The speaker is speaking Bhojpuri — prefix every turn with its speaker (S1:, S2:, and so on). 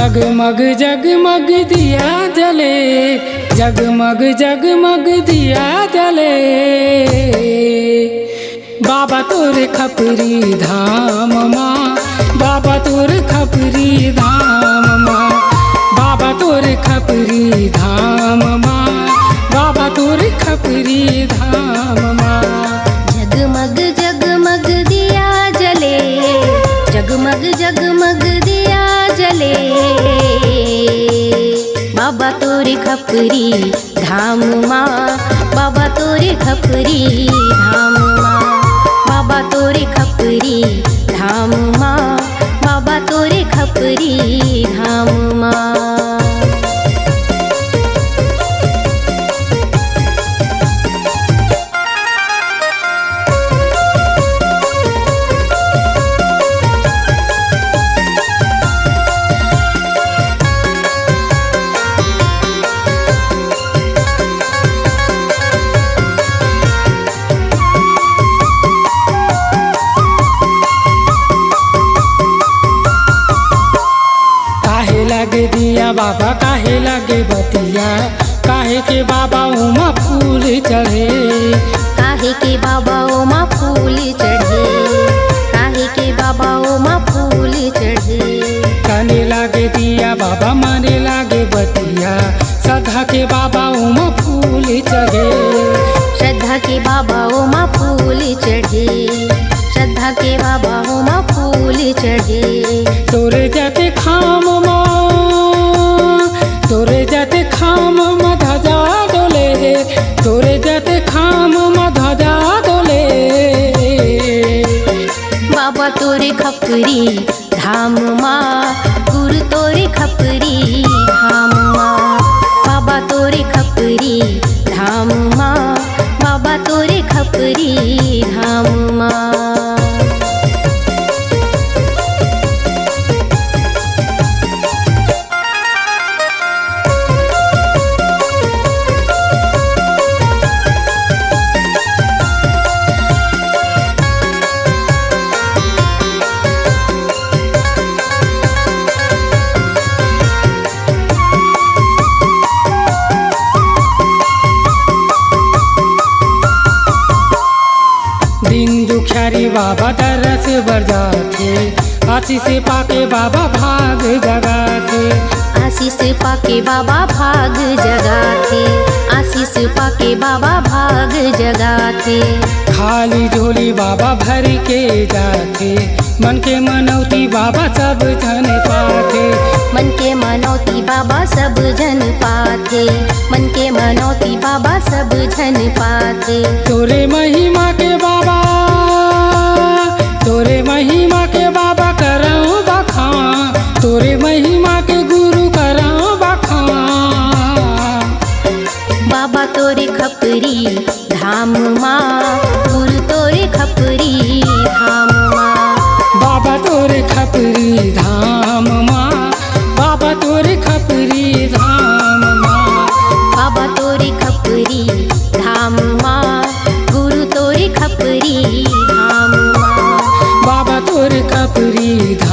S1: जगमग जगमग दिया जले, जगमग जगमग दिया जले, बाबा तोरे खपरी धाम माँ, बाबा तोरे खपरी धाम माँ, बाबा तोरे खपरी धाम माँ, बाबा तोरे खपरी धाम माँ।
S2: जगमग जगमग दिया जले, जगमग जगमग दिया जले, बाबा तोरे खपरी धाम माँ, बाबा तोरे खपरी धाम माँ, बाबा तोरे खपरी धाम माँ, बाबा तोरे खपरी धाम माँ।
S1: लागे दिया बाबा काहे लागे बतिया, काहे के बाबा उमा फूल चढ़े,
S2: काहे के बाबा उमा फूल चढ़े, काहे के बाबा उमा फूल चढ़े।
S1: कने लागे दिया बाबा माने लागे बतिया, श्रद्धा के बाबा उमा फूल चढ़े,
S2: श्रद्धा के बाबा उमा फूल चढ़े, श्रद्धा के बाबा उमा फूल चढ़े।
S1: तोरे जाते खाम माँ, तोरे जाते खाम माँ ध्वजा डोले, तोरे जाते खाम माँ ध्वजा डोले,
S2: बाबा तोरे खपरी धाम माँ, गुरु तोरे खपरी धाम माँ, बाबा तोरे खपरी धाम माँ, बाबा तोरे खपरी धाम माँ।
S1: दिन दुखियारी बाबा तरस बर जाते, आशीष पाके बाबा भाग जगाते,
S2: आशीष पाके बाबा भाग जगाते, आशीष पाके बाबा भाग जगाते।
S1: खाली झोली बाबा भर के जाते, मन के मनौती बाबा सब जन पाते,
S2: मन के मनौती बाबा सब जन पाते, मन के मनौती बाबा सब जन पाते।
S1: तोरे महिमा के बाबा, तोरे महिमा के बाबा करऊं बखान, तोरे महिमा के गुरु करऊं बखान,
S2: बाबा तोरे खपरी धाम माँ, गुरु तोरे खपरी धाम माँ,
S1: बाबा तोरे खपरी धाम माँ, बाबा तोरे खपरी धाम माँ,
S2: बाबा तोरे खपरी धाम माँ, गुरु तोरे खपरी धाम माँ,
S1: बाबा तोरे खपरी धाम।